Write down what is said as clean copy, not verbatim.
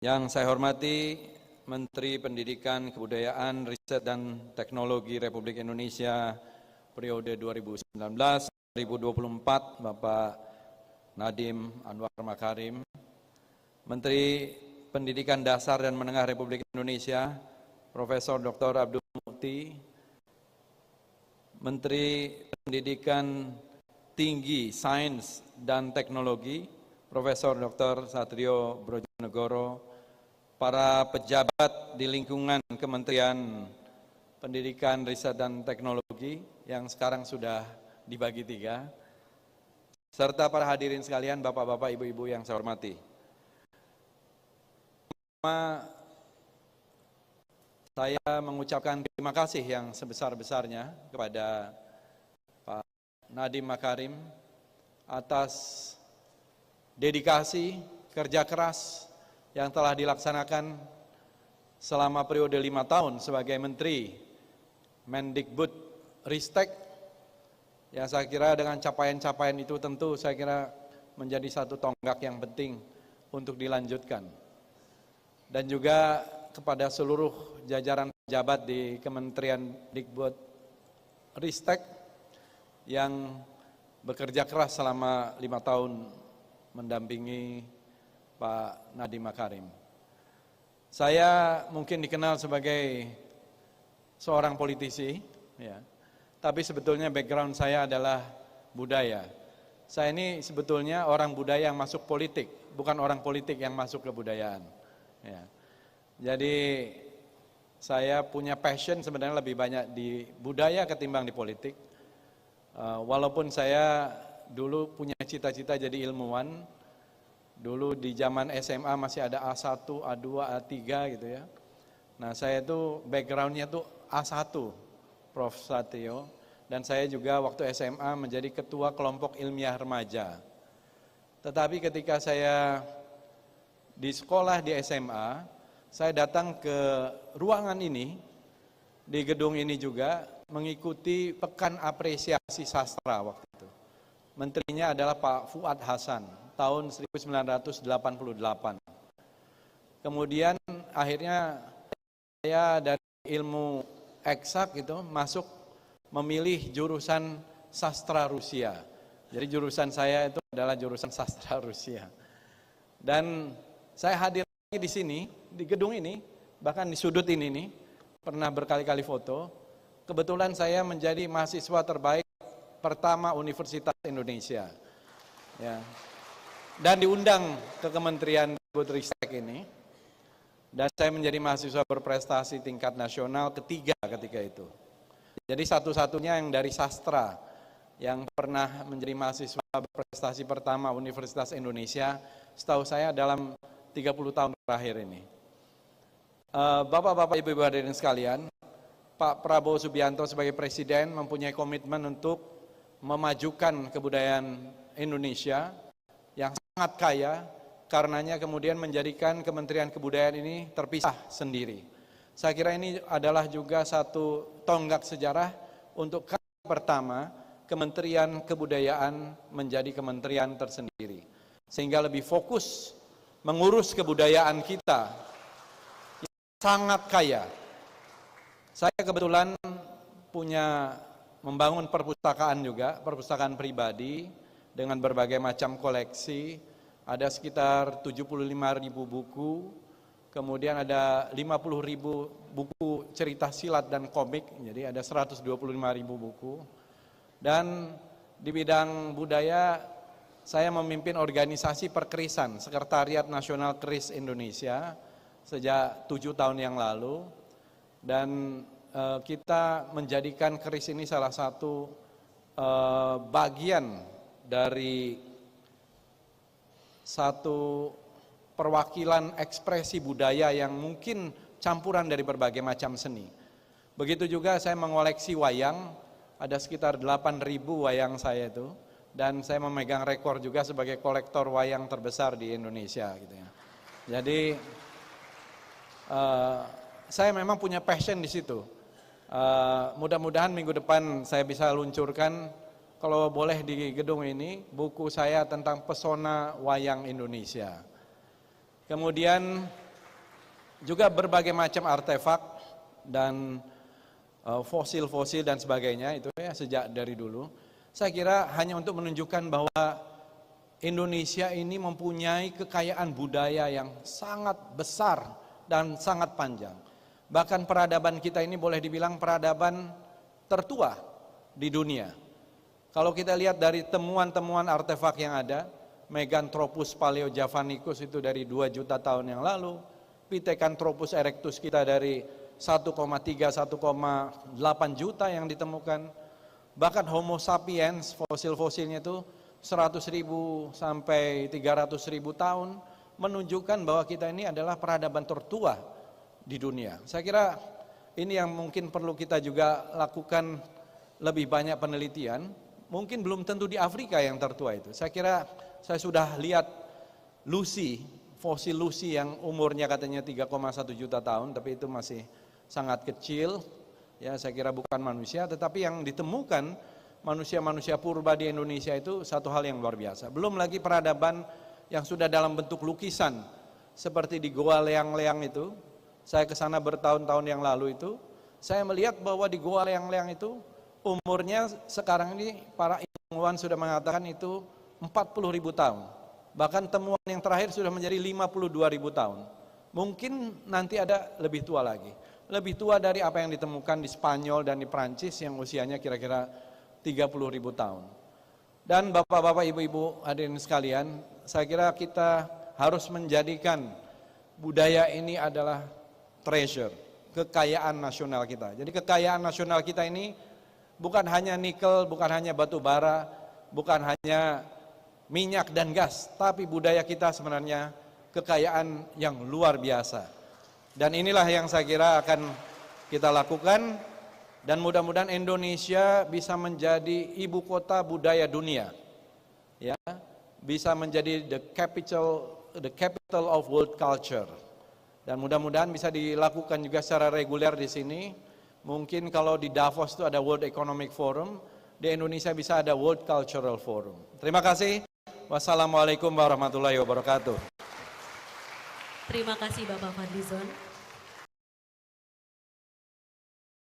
Yang saya hormati Menteri Pendidikan, Kebudayaan, Riset dan Teknologi Republik Indonesia periode 2019-2024, Bapak Nadiem Anwar Makarim, Menteri Pendidikan Dasar dan Menengah Republik Indonesia, Profesor Dr. Abdul Mukti, Menteri Pendidikan Tinggi, Sains dan Teknologi, Profesor Dr. Satrio Brojonegoro, para pejabat di lingkungan Kementerian Pendidikan, Riset dan Teknologi yang sekarang sudah dibagi 3, serta para hadirin sekalian, bapak-bapak, ibu-ibu yang saya hormati. Pertama, saya mengucapkan terima kasih yang sebesar-besarnya kepada Pak Nadiem Makarim atas dedikasi, kerja keras yang telah dilaksanakan selama periode 5 tahun sebagai Menteri Mendikbud Ristek, yang saya kira dengan capaian-capaian itu tentu saya kira menjadi satu tonggak yang penting untuk dilanjutkan. Dan juga kepada seluruh jajaran pejabat di Kementerian Dikbud Ristek yang bekerja keras selama 5 tahun mendampingi Pak Nadiem Makarim. Saya mungkin dikenal sebagai seorang politisi, ya, tapi sebetulnya background saya adalah budaya. Saya ini sebetulnya orang budaya yang masuk politik, bukan orang politik yang masuk kebudayaan. Ya. Jadi saya punya passion sebenarnya lebih banyak di budaya ketimbang di politik. Walaupun saya dulu punya cita-cita jadi ilmuwan. Dulu di zaman SMA masih ada A1, A2, A3 gitu ya. Nah saya itu backgroundnya tuh A1, Prof. Satrio. Dan saya juga waktu SMA menjadi ketua kelompok ilmiah remaja. Tetapi ketika saya di sekolah di SMA, saya datang ke ruangan ini, di gedung ini juga, mengikuti Pekan Apresiasi Sastra waktu itu. Menterinya adalah Pak Fuad Hasan, tahun 1988. Kemudian akhirnya saya dari ilmu eksak itu masuk memilih jurusan sastra Rusia. Jadi jurusan saya itu adalah jurusan sastra Rusia. Dan saya hadir lagi di sini, di gedung ini, bahkan di sudut ini nih, pernah berkali-kali foto. Kebetulan saya menjadi mahasiswa terbaik pertama Universitas Indonesia. Ya. Dan diundang ke Kementerian Ristek ini, dan saya menjadi mahasiswa berprestasi tingkat nasional ketiga ketika itu. Jadi satu-satunya yang dari sastra yang pernah menjadi mahasiswa berprestasi pertama Universitas Indonesia, setahu saya dalam 30 tahun terakhir ini. Bapak-bapak, ibu-ibu hadirin sekalian, Pak Prabowo Subianto sebagai Presiden mempunyai komitmen untuk memajukan kebudayaan Indonesia yang sangat kaya, karenanya kemudian menjadikan Kementerian Kebudayaan ini terpisah sendiri. Saya kira ini adalah juga satu tonggak sejarah untuk kali pertama Kementerian Kebudayaan menjadi kementerian tersendiri. Sehingga lebih fokus mengurus kebudayaan kita yang sangat kaya. Saya kebetulan membangun perpustakaan juga, perpustakaan pribadi, dengan berbagai macam koleksi, ada sekitar 75.000 buku, kemudian ada 50.000 buku cerita silat dan komik, jadi ada 125.000 buku. Dan di bidang budaya, saya memimpin organisasi Perkerisan, Sekretariat Nasional Keris Indonesia, sejak 7 tahun yang lalu, dan kita menjadikan keris ini salah satu bagian dari satu perwakilan ekspresi budaya yang mungkin campuran dari berbagai macam seni. Begitu juga saya mengoleksi wayang, ada sekitar 8.000 wayang saya itu, dan saya memegang rekor juga sebagai kolektor wayang terbesar di Indonesia gitu ya. Jadi saya memang punya passion di situ. Mudah-mudahan minggu depan saya bisa luncurkan, kalau boleh di gedung ini, buku saya tentang pesona wayang Indonesia. Kemudian juga berbagai macam artefak dan fosil-fosil dan sebagainya itu ya sejak dari dulu. Saya kira hanya untuk menunjukkan bahwa Indonesia ini mempunyai kekayaan budaya yang sangat besar dan sangat panjang. Bahkan peradaban kita ini boleh dibilang peradaban tertua di dunia. Kalau kita lihat dari temuan-temuan artefak yang ada, Meganthropus paleojavanicus itu dari 2 juta tahun yang lalu, Pithecanthropus erectus kita dari 1,3-1,8 juta yang ditemukan, bahkan Homo sapiens fosil-fosilnya itu 100.000 sampai 300.000 tahun, menunjukkan bahwa kita ini adalah peradaban tertua di dunia. Saya kira ini yang mungkin perlu kita juga lakukan lebih banyak penelitian. Mungkin belum tentu di Afrika yang tertua itu. Saya kira saya sudah lihat Lucy, fosil Lucy yang umurnya katanya 3,1 juta tahun, tapi itu masih sangat kecil. Ya, saya kira bukan manusia, tetapi yang ditemukan manusia-manusia purba di Indonesia itu satu hal yang luar biasa. Belum lagi peradaban yang sudah dalam bentuk lukisan, seperti di Goa Leang-Leang itu. Saya ke sana bertahun-tahun yang lalu itu, saya melihat bahwa di Goa Leang-Leang itu umurnya sekarang ini para ilmuwan sudah mengatakan itu 40.000 tahun. Bahkan temuan yang terakhir sudah menjadi 52.000 tahun. Mungkin nanti ada lebih tua lagi. Lebih tua dari apa yang ditemukan di Spanyol dan di Prancis yang usianya kira-kira 30.000 tahun. Dan bapak-bapak, ibu-ibu hadirin sekalian, saya kira kita harus menjadikan budaya ini adalah treasure, kekayaan nasional kita. Jadi kekayaan nasional kita ini bukan hanya nikel, bukan hanya batu bara, bukan hanya minyak dan gas, tapi budaya kita sebenarnya kekayaan yang luar biasa. Dan inilah yang saya kira akan kita lakukan. Dan mudah-mudahan Indonesia bisa menjadi ibu kota budaya dunia, ya, bisa menjadi the capital of world culture. Dan mudah-mudahan bisa dilakukan juga secara reguler di sini. Mungkin kalau di Davos itu ada World Economic Forum, di Indonesia bisa ada World Cultural Forum. Terima kasih. Wassalamualaikum warahmatullahi wabarakatuh. Terima kasih Bapak Fadlizon.